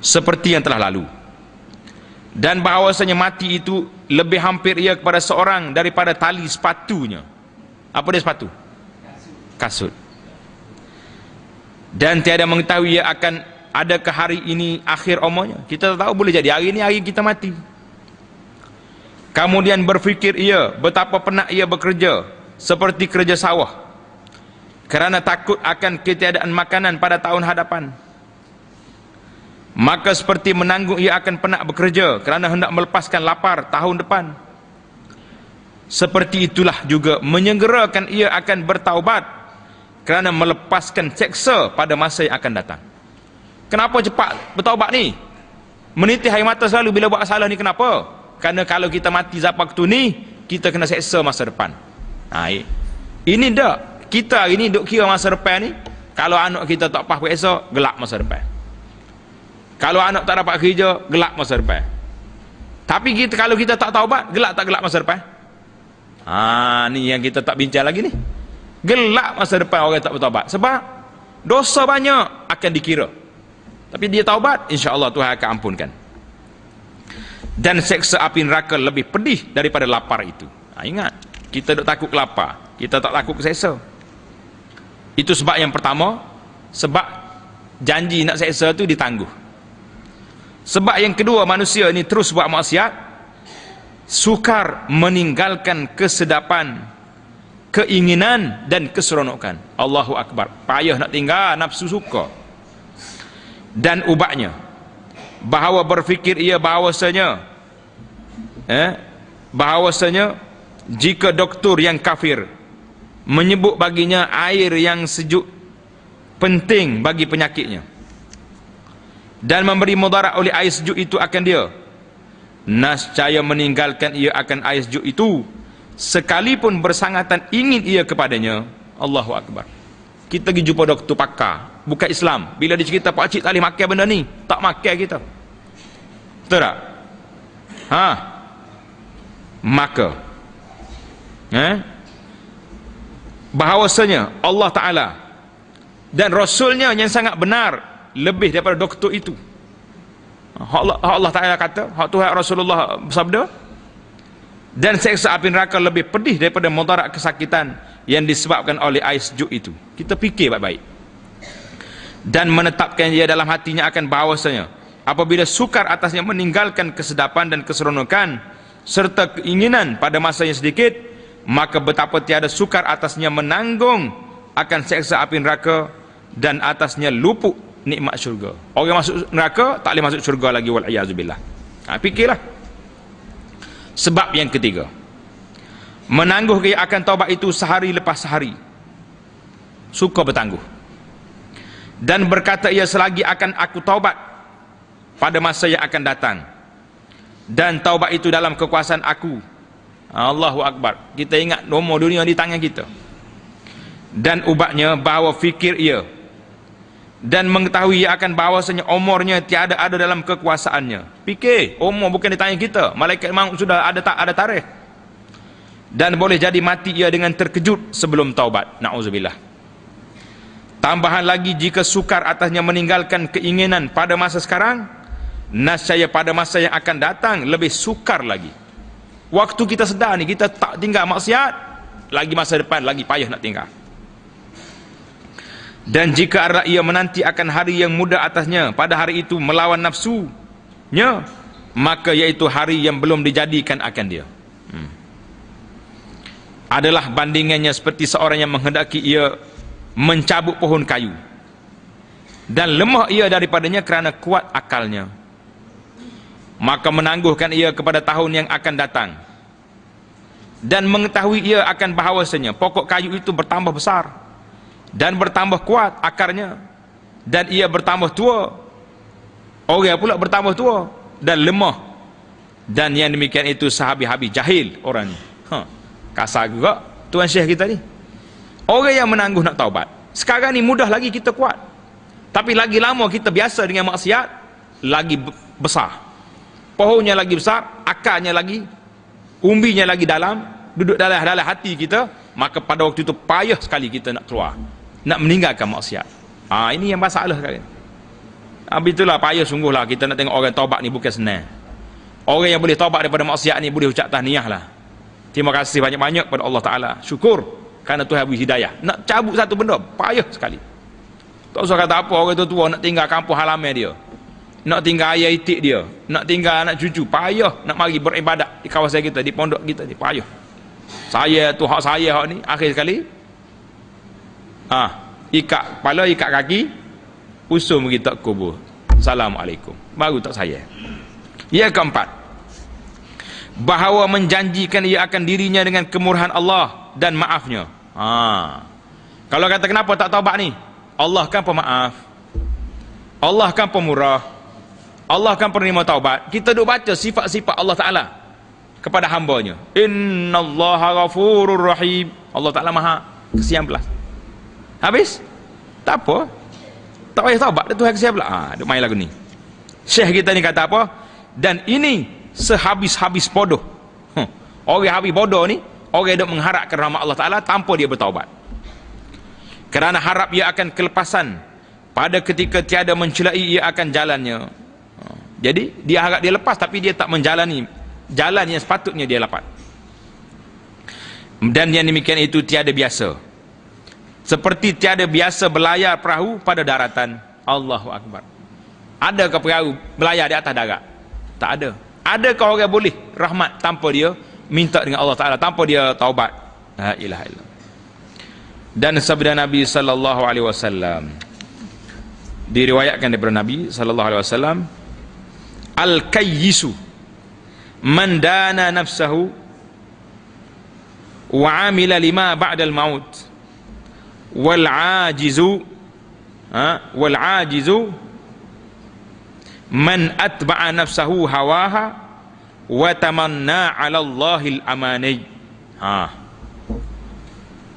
Seperti yang telah lalu. Dan bahawasanya mati itu lebih hampir ia kepada seorang daripada tali sepatunya. Apa dia sepatu? Kasut. Dan tiada mengetahui ia akan adakah hari ini akhir umurnya. Kita tak tahu, boleh jadi hari ini hari kita mati. Kemudian berfikir ia betapa penat ia bekerja seperti kerja sawah, kerana takut akan ketiadaan makanan pada tahun hadapan. Maka seperti menanggung ia akan penat bekerja kerana hendak melepaskan lapar tahun depan. Seperti itulah juga menyegerakan ia akan bertaubat kerana melepaskan seksa pada masa yang akan datang. Kenapa cepat bertaubat ni? Meniti air mata selalu bila buat salah ni, kenapa? Kerana kalau kita mati zaman waktu ni, kita kena seksa masa depan. Ini dak. Kita hari ni duk kira masa depan ni, kalau anak kita tak pah periksa, gelap masa depan. Kalau anak tak dapat kerja, gelap masa depan. Tapi kita, kalau kita tak taubat, gelap tak gelap masa depan? Ni yang kita tak bincang lagi ni. Gelap masa depan orang tak bertaubat. Sebab dosa banyak akan dikira. Tapi dia taubat, insya-Allah Tuhan akan ampunkan. Dan seksa api neraka lebih pedih daripada lapar itu. Ingat, kita duk takut lapar, kita tak takut seksa. Itu sebab yang pertama, sebab janji nak seksa tu ditangguh. Sebab yang kedua, manusia ini terus buat maksiat, sukar meninggalkan kesedapan, keinginan dan keseronokan. Allahu Akbar. Payah nak tinggal, nafsu suka. Dan ubatnya, bahawa berfikir ia bahawasanya jika doktor yang kafir menyebut baginya air yang sejuk penting bagi penyakitnya dan memberi mudarat oleh air sejuk itu akan dia, nascaya meninggalkan ia akan air sejuk itu sekalipun bersangatan ingin ia kepadanya. Allahu Akbar. Kita pergi jumpa doktor pakar, bukan Islam. Bila dia cerita pakcik tak boleh makan benda ni, tak makan kita. Betul tak? Maka bahawasanya Allah Ta'ala dan Rasulnya yang sangat benar lebih daripada doktor itu. Allah Ta'ala kata, Tuhan Rasulullah bersabda, dan seksa api neraka lebih pedih daripada mudarat kesakitan yang disebabkan oleh air sejuk itu. Kita fikir baik-baik dan menetapkan dia dalam hatinya akan bahawasanya apabila sukar atasnya meninggalkan kesedapan dan keseronokan serta keinginan pada masa yang sedikit, maka betapa tiada sukar atasnya menanggung akan seksa api neraka dan atasnya luput nikmat syurga. Orang masuk neraka tak boleh masuk syurga lagi, wal-iyazubillah. Fikirlah. Sebab yang ketiga, menangguh ia akan taubat itu sehari lepas sehari, suka bertangguh, dan berkata ia selagi akan aku taubat pada masa yang akan datang, dan taubat itu dalam kekuasaan aku. Allahu Akbar. Kita ingat nomor dunia di tangan kita. Dan ubatnya bahawa fikir ia dan mengetahui ia akan bahawasanya umurnya tiada ada dalam kekuasaannya. Fikir, umur bukan di tangan kita. Malaikat maut sudah ada tarikh. Dan boleh jadi mati ia dengan terkejut sebelum taubat. Na'udzubillah. Tambahan lagi, jika sukar atasnya meninggalkan keinginan pada masa sekarang, nascaya pada masa yang akan datang lebih sukar lagi. Waktu kita sedar ni, kita tak tinggal maksiat, lagi masa depan lagi payah nak tinggal. Dan jika adalah ia menanti akan hari yang mudah atasnya pada hari itu melawan nafsunya, maka iaitu hari yang belum dijadikan akan dia, adalah bandingannya seperti seorang yang menghendaki ia mencabut pohon kayu dan lemah ia daripadanya kerana kuat akalnya, maka menangguhkan ia kepada tahun yang akan datang dan mengetahui ia akan bahawasanya pokok kayu itu bertambah besar dan bertambah kuat akarnya, dan ia bertambah tua, orang pula bertambah tua dan lemah, dan yang demikian itu sehabis-habis jahil orang ni. Kasar juga tuan syekh kita ni. Orang yang menangguh nak taubat. Sekarang ni mudah lagi kita kuat, tapi lagi lama kita biasa dengan maksiat, lagi besar pohonnya, lagi besar akarnya, lagi umbinya lagi dalam, duduk dalam hati kita. Maka pada waktu itu payah sekali kita nak keluar, nak meninggalkan maksiat. Ini yang masalah sekarang. Itulah payah sungguhlah kita nak tengok orang taubat ni bukan senang. Orang yang boleh taubat daripada maksiat ni boleh ucap tahniah lah. Terima kasih banyak-banyak pada Allah Ta'ala, syukur kerana Tuhan beri hidayah. Nak cabut satu benda payah sekali. Tak usah kata apa, orang tu tua nak tinggal kampung halaman dia, nak tinggal ayah itik dia, nak tinggal anak cucu, payah nak mari beribadat di kawasan kita, di pondok kita ni, payah. Saya tu hak saya hak ni, akhir sekali ikat kepala, ikat kaki, usum kita kubur, Assalamualaikum, baru tak saya. Yang keempat, bahawa menjanjikan ia akan dirinya dengan kemurahan Allah dan maafnya. Kalau kata kenapa tak taubat ni, Allah kan pemaaf, Allah kan pemurah, Allah kan penerima taubat. Kita duk baca sifat-sifat Allah Ta'ala kepada hambanya. Innallaha ghafurur rahim. Allah Ta'ala maha kesian belas. Habis? Tak apa, tak payah taubat, dia Tuhan kesian belas. Duk main lagu ni. Syekh kita ni kata apa? Dan ini sehabis-habis bodoh. Orang habis bodoh ni, orang duk mengharapkan rahmat Allah Ta'ala tanpa dia bertaubat. Kerana harap ia akan kelepasan pada ketika tiada mencelai ia akan jalannya. Jadi dia harap dia lepas, tapi dia tak menjalani jalan yang sepatutnya dia dapat. Dan yang demikian itu tiada biasa, seperti tiada biasa berlayar perahu pada daratan. Allahu Akbar. Adakah perahu berlayar di atas darat? Tak ada. Adakah orang boleh rahmat tanpa dia minta dengan Allah Ta'ala, tanpa dia taubat? La ilaha illallah. Dan sabda Nabi sallallahu alaihi wasallam, diriwayatkan daripada Nabi sallallahu alaihi wasallam, al-kayyisu man dana nafsahu wa amila lima ba'dal maut, wal ajizu man atba'a nafsahu hawaha wa tamanna 'ala Allahil amani.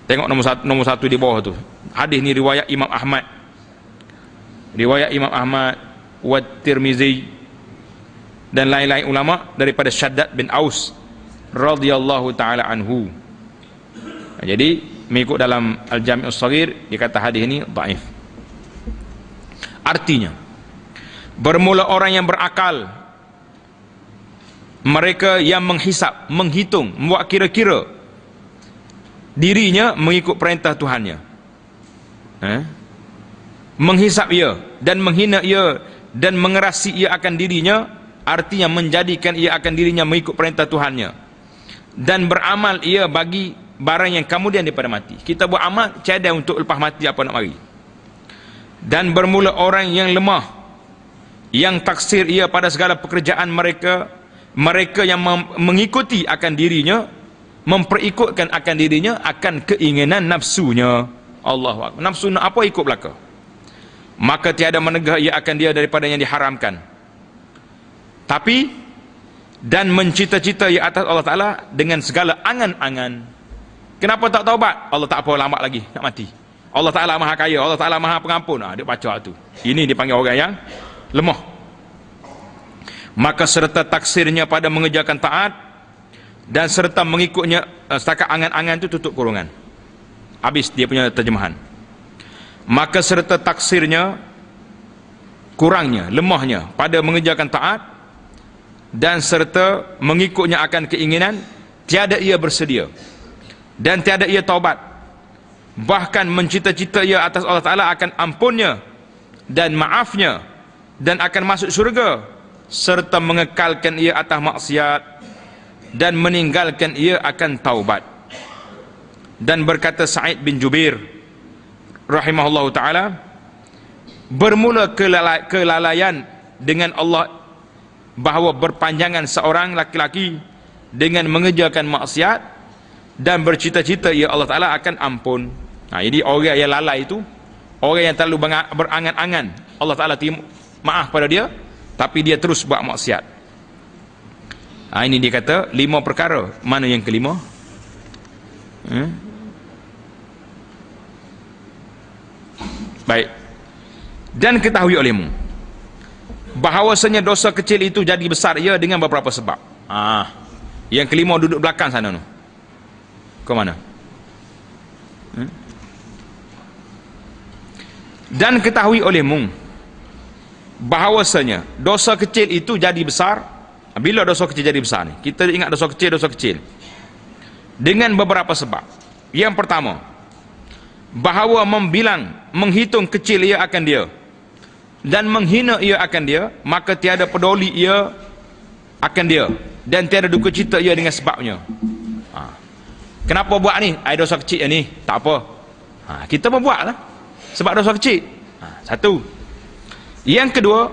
Tengok nombor satu di bawah tu. Hadis ni riwayat Imam Ahmad. Riwayat Imam Ahmad wa Tirmizi dan lain-lain ulama daripada Shaddad bin Aus radhiyallahu taala anhu. Jadi mengikut dalam Al-Jami' As-Shaghir dia kata hadis ini dhaif. Artinya, bermula orang yang berakal, mereka yang menghisap, menghitung, membuat kira-kira dirinya mengikut perintah Tuhannya, menghisap ia dan menghina ia dan mengerasi ia akan dirinya, artinya menjadikan ia akan dirinya mengikut perintah Tuhannya, dan beramal ia bagi barang yang kemudian daripada mati. Kita buat amal tiada untuk lepas mati apa nak mari. Dan bermula orang yang lemah, yang taksir ia pada segala pekerjaan mereka, mereka yang mengikuti akan dirinya, memperikutkan akan dirinya akan keinginan nafsunya. Allahu Akbar. Nafsu nak apa ikut belaka. Maka tiada menegah ia akan dia daripada yang diharamkan, tapi dan mencita-cita ia atas Allah Ta'ala dengan segala angan-angan. Kenapa tak taubat? Allah tak apa, lambat lagi nak mati. Allah Ta'ala maha kaya, Allah Ta'ala maha pengampun. Dia baca tu. Ini dipanggil orang yang lemah. Maka serta taksirnya pada mengerjakan taat dan serta mengikutnya, setakat angan-angan itu tutup kurungan. Habis dia punya terjemahan. Maka serta taksirnya, kurangnya, lemahnya pada mengerjakan taat dan serta mengikutnya akan keinginan, tiada ia bersedia dan tiada ia taubat, bahkan mencita-cita ia atas Allah Ta'ala akan ampunnya dan maafnya dan akan masuk syurga, serta mengekalkan ia atas maksiat dan meninggalkan ia akan taubat. Dan berkata Sa'id bin Jubair rahimahullahu ta'ala, bermula kelalaian dengan Allah bahawa berpanjangan seorang laki-laki dengan mengerjakan maksiat dan bercita-cita ia Allah Ta'ala akan ampun. Jadi orang yang lalai itu, orang yang terlalu berangan-angan Allah Ta'ala maaf pada dia, tapi dia terus buat maksiat. Ini dia kata 5 perkara. Mana yang kelima? Baik. Dan ketahui olehmu bahawasanya dosa kecil itu jadi besar ia dengan beberapa sebab. Yang kelima duduk belakang sana tu. Ke mana? Dan ketahui olehmu bahawasanya dosa kecil itu jadi besar. Bila dosa kecil jadi besar ni? Kita ingat dosa kecil dengan beberapa sebab. Yang pertama, bahawa menghitung kecil ia akan dia dan menghina ia akan dia, maka tiada peduli ia akan dia dan tiada duka cita ia dengan sebabnya. Kenapa buat ni? Dosa kecil ni, tak apa. Kita pun buat lah sebab dosa kecil. Satu. Yang kedua,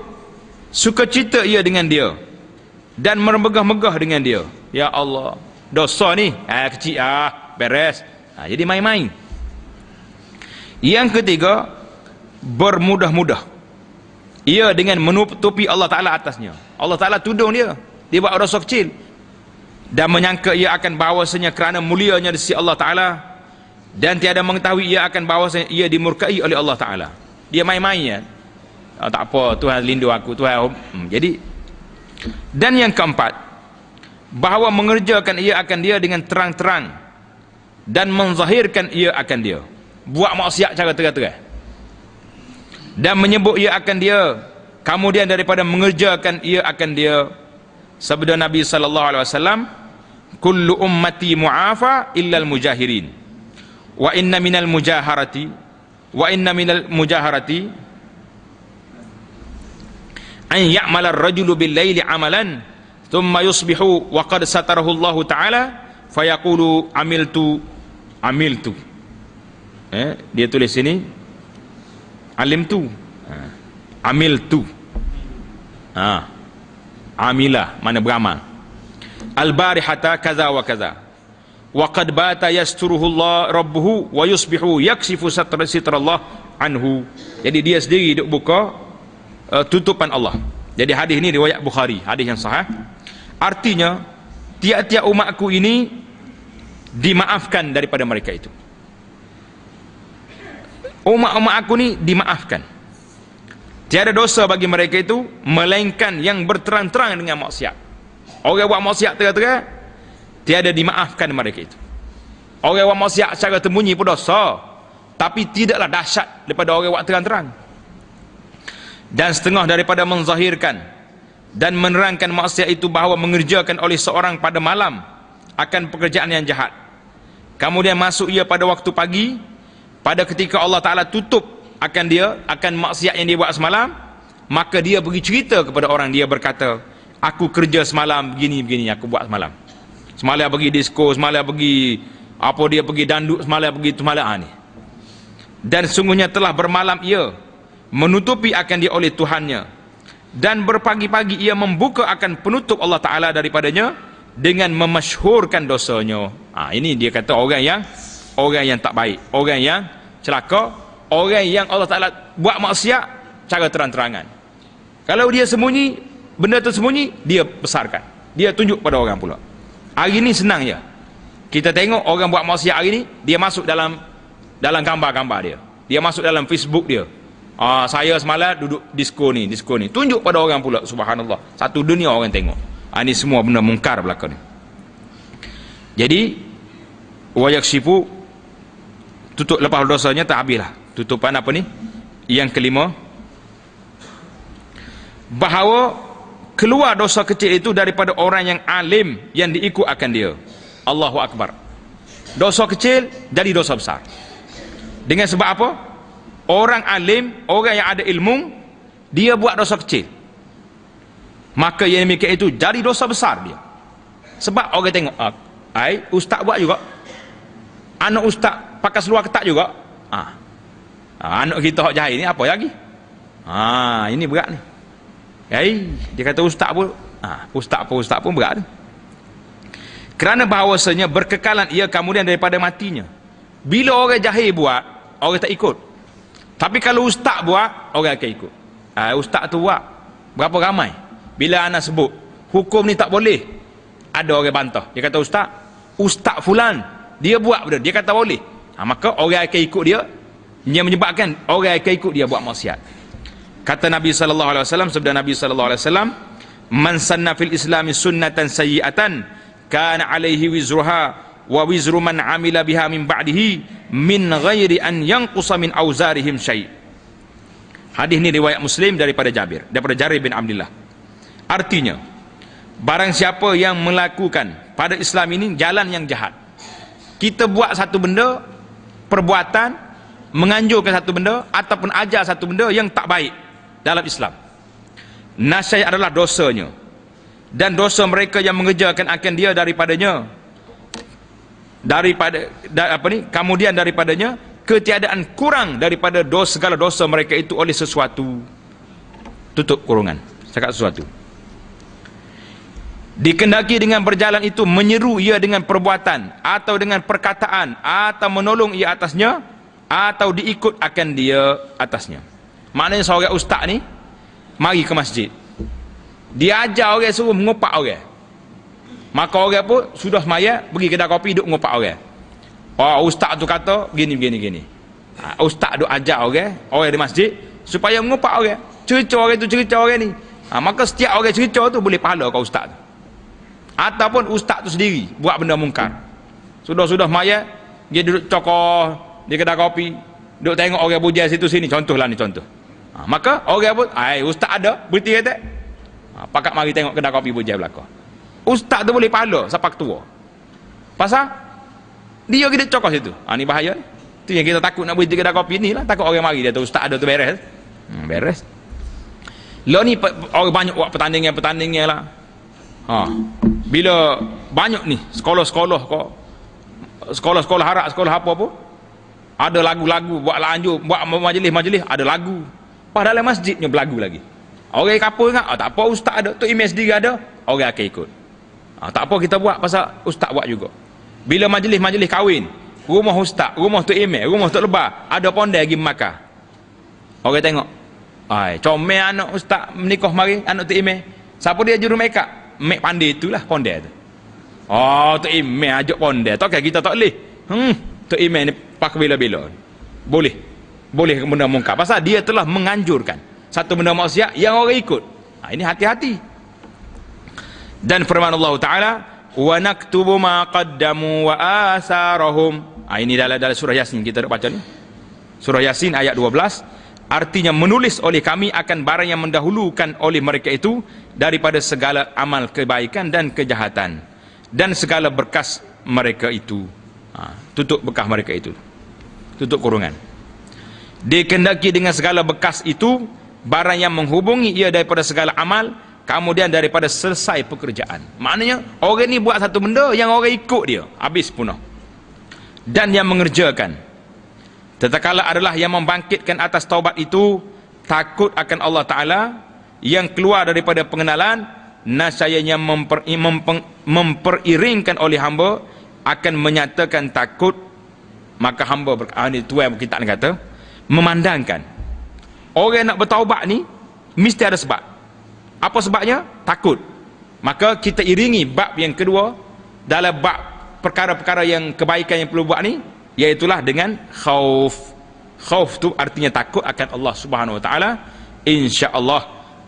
suka cita ia dengan dia dan mermegah-megah dengan dia. Ya Allah, dosa ni kecil, beres. Jadi main-main. Yang ketiga, bermudah-mudah ia dengan menutupi Allah Ta'ala atasnya. Allah Ta'ala tudung dia buat dosa kecil, dan menyangka ia akan bahawasanya kerana mulianya di sisi Allah Ta'ala, dan tiada mengetahui ia akan bahawasanya ia dimurkai oleh Allah Ta'ala. Dia main-main ya. Tak apa, Tuhan lindung aku, Tuhan. Jadi, dan yang keempat, bahawa mengerjakan ia akan dia dengan terang-terang dan menzahirkan ia akan dia, buat maksiat cara terang-terang dan menyebut ia akan dia, kemudian daripada mengerjakan ia akan dia. Sabda Nabi SAW, kullu ummati mu'afa illal mujahirin wa inna minal mujaharati an ya'mala ar-rajulu bil laili amalan thumma yusbihu wa qad satarahu Allah Ta'ala fayaqulu amiltu. Dia tulis sini alimtu, amiltu, amilah mana beramal, al-barihata kaza wa kaza wa qad bata yasturuhu Allah rabbuhu wa yusbihu yaksifu sitrallah anhu. Jadi dia sendiri duk buka tutupan Allah. Jadi hadis ini riwayat Bukhari, hadis yang sahih. Artinya tiap-tiap umatku ini dimaafkan daripada mereka itu. Umat-umat aku ni dimaafkan. Tiada dosa bagi mereka itu melainkan yang berterang-terang dengan maksiat. Orang buat maksiat terang-terang, tiada dimaafkan mereka itu. Orang buat maksiat secara tersembunyi pun dosa, tapi tidaklah dahsyat daripada orang buat terang-terang. Dan setengah daripada menzahirkan dan menerangkan maksiat itu bahawa mengerjakan oleh seorang pada malam akan pekerjaan yang jahat. Kemudian masuk ia pada waktu pagi, pada ketika Allah Ta'ala tutup akan dia, akan maksiat yang dia buat semalam, maka dia pergi cerita kepada orang, dia berkata, aku kerja semalam begini-begini aku buat semalam. Semalam pergi disko, semalam pergi dia pergi danduk, semalam pergi semalam ni. Dan sungguhnya telah bermalam ia, menutupi akan dia oleh Tuhannya, dan berpagi-pagi ia membuka akan penutup Allah Ta'ala daripadanya dengan memasyhurkan dosanya. Ini dia kata orang yang tak baik, orang yang celaka, orang yang Allah Ta'ala buat maksiat cara terang-terangan. Kalau dia sembunyi, benda tersembunyi, dia besarkan, dia tunjuk pada orang pula. Hari ni senang je, kita tengok orang buat maksiat hari ni, dia masuk dalam gambar-gambar dia masuk dalam Facebook dia. Saya semalam duduk disko ni, tunjuk pada orang pula. Subhanallah, satu dunia orang tengok. Ini semua benda mungkar belakang ni. Jadi wayaksifu, tutup lepas dosanya tak habislah. Tutupan apa ni? Yang kelima, bahawa keluar dosa kecil itu daripada orang yang alim yang diikut akan dia. Allahu Akbar. Dosa kecil jadi dosa besar. Dengan sebab apa? Orang alim, orang yang ada ilmu, dia buat dosa kecil, maka yang demikian itu jadi dosa besar dia. Sebab orang tengok, ustaz buat juga, anak ustaz pakai seluar ketat juga. Anak kita hak jahil ni apa lagi? Ini berat ni. Dia kata ustaz pun, ustaz pun berat ni. Kerana bahawasanya berkekalan ia kemudian daripada matinya. Bila orang jahil buat, orang tak ikut. Tapi kalau ustaz buat, orang akan ikut. Ustaz tu buat, berapa ramai? Bila anak sebut hukum ni tak boleh, ada orang bantah. Dia kata ustaz fulan dia buat benda, dia kata boleh. Maka orang akan ikut dia, yang menyebabkan orang akan ikut dia buat maksiat. Kata Nabi sallallahu alaihi wasallam, sabda Nabi sallallahu alaihi wasallam, man sanna fil islami sunnatan sayyi'atan kana alaihi wizruha wa wizru man amila biha min ba'dihi min ghairi an yanqusa min auzarihim syai'. Hadis ni riwayat Muslim daripada Jarir bin Abdullah. Artinya, barang siapa yang melakukan pada Islam ini jalan yang jahat, kita buat satu benda, perbuatan, menganjurkan satu benda ataupun ajar satu benda yang tak baik dalam Islam, nasyai adalah dosanya, dan dosa mereka yang mengerjakan akan dia kemudian daripadanya ketiadaan kurang daripada segala dosa mereka itu oleh sesuatu, tutup kurungan, cakap sesuatu, dikendaki dengan berjalan itu menyeru ia dengan perbuatan atau dengan perkataan atau menolong ia atasnya atau diikut akan dia atasnya. Maknanya seorang ustaz ni mari ke masjid, dia ajar orang, suruh mengopak orang, maka orang pun sudah semaya pergi kedai kopi duk mengopak orang. Ustaz tu kata begini. Ustaz duk ajar orang di masjid supaya mengopak orang, cerita orang ni. Maka setiap orang cerita tu boleh pahala kau ustaz tu. Ataupun ustaz tu sendiri buat benda mungkar, sudah maya dia duduk cokoh di kedai kopi, duduk tengok orang bujai situ sini, contohlah ni contoh. Maka orang pun ustaz ada berita kata, pakat mari tengok kedai kopi bujai belakang. Ustaz tu boleh pahala sampai tua, pasal dia kita cokoh situ. Ni bahaya ni. Tu yang kita takut nak berhenti kedai kopi ni lah, takut orang mari dia tu ustaz ada tu beres. Beres. Lah ni orang banyak buat pertandingan lah. Bila banyak ni sekolah-sekolah harap, sekolah apa pun ada lagu-lagu, buat lanjut, buat majlis-majlis ada lagu, padahal masjidnya berlagu lagi. Orang kapal ingat, tak apa ustaz ada, tu imej sendiri ada, orang akan ikut. Tak apa kita buat pasal ustaz buat juga. Bila majlis-majlis kahwin, rumah ustaz, rumah tu imej, rumah tu lebar, ada pondai pergi makan, orang tengok, comel anak ustaz menikah mari, anak tu imej, siapa dia juru makeup? Mek pandai itulah pondai tu. Tu imej ajak pondai, tak kita tak boleh. Tu imej ni pak bila-bila. Boleh benda mungkar pasal dia telah menganjurkan satu benda maksiat yang orang ikut. Ini hati-hati. Dan firman Allah Taala, wa naktubu ma qaddamu wa asarahum. Ini dalam surah Yasin kita baca ni. Surah Yasin ayat 12. Artinya menulis oleh kami akan barang yang mendahulukan oleh mereka itu daripada segala amal kebaikan dan kejahatan dan segala berkas mereka itu. Tutup bekas mereka itu, tutup kurungan. Dikendaki dengan segala bekas itu barang yang menghubungi ia daripada segala amal, kemudian daripada selesai pekerjaan. Maknanya orang ni buat satu benda yang orang ikut dia, habis punah. Dan yang mengerjakan tatkala adalah yang membangkitkan atas taubat itu takut akan Allah Ta'ala, yang keluar daripada pengenalan, nasayanya memperiringkan oleh hamba akan menyatakan takut. Maka hamba ini tuan kita nak kata, memandangkan orang nak bertaubat ni mesti ada sebab. Apa sebabnya? Takut. Maka kita iringi bab yang kedua dalam bab perkara-perkara yang kebaikan yang perlu buat ni, iaitulah dengan khauf. Khauf tu artinya takut akan Allah Subhanahu Wa Taala. Insya-Allah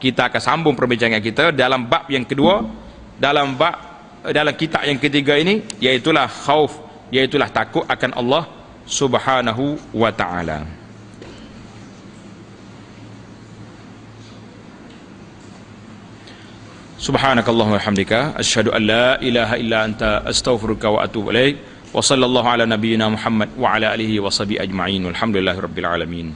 kita akan sambung perbincangan kita dalam bab yang kedua, dalam kitab yang ketiga ini, iaitulah khauf, iaitulah takut akan Allah Subhanahu Wa Taala. Subhanakallahumma wa bihamdika asyhadu an la ilaha illa anta astaghfiruka wa atubu ilaik. Wa sallallahu ala nabiyyina Muhammad wa ala alihi wa sahbihi ajma'in. Walhamdulillahirabbil alamin.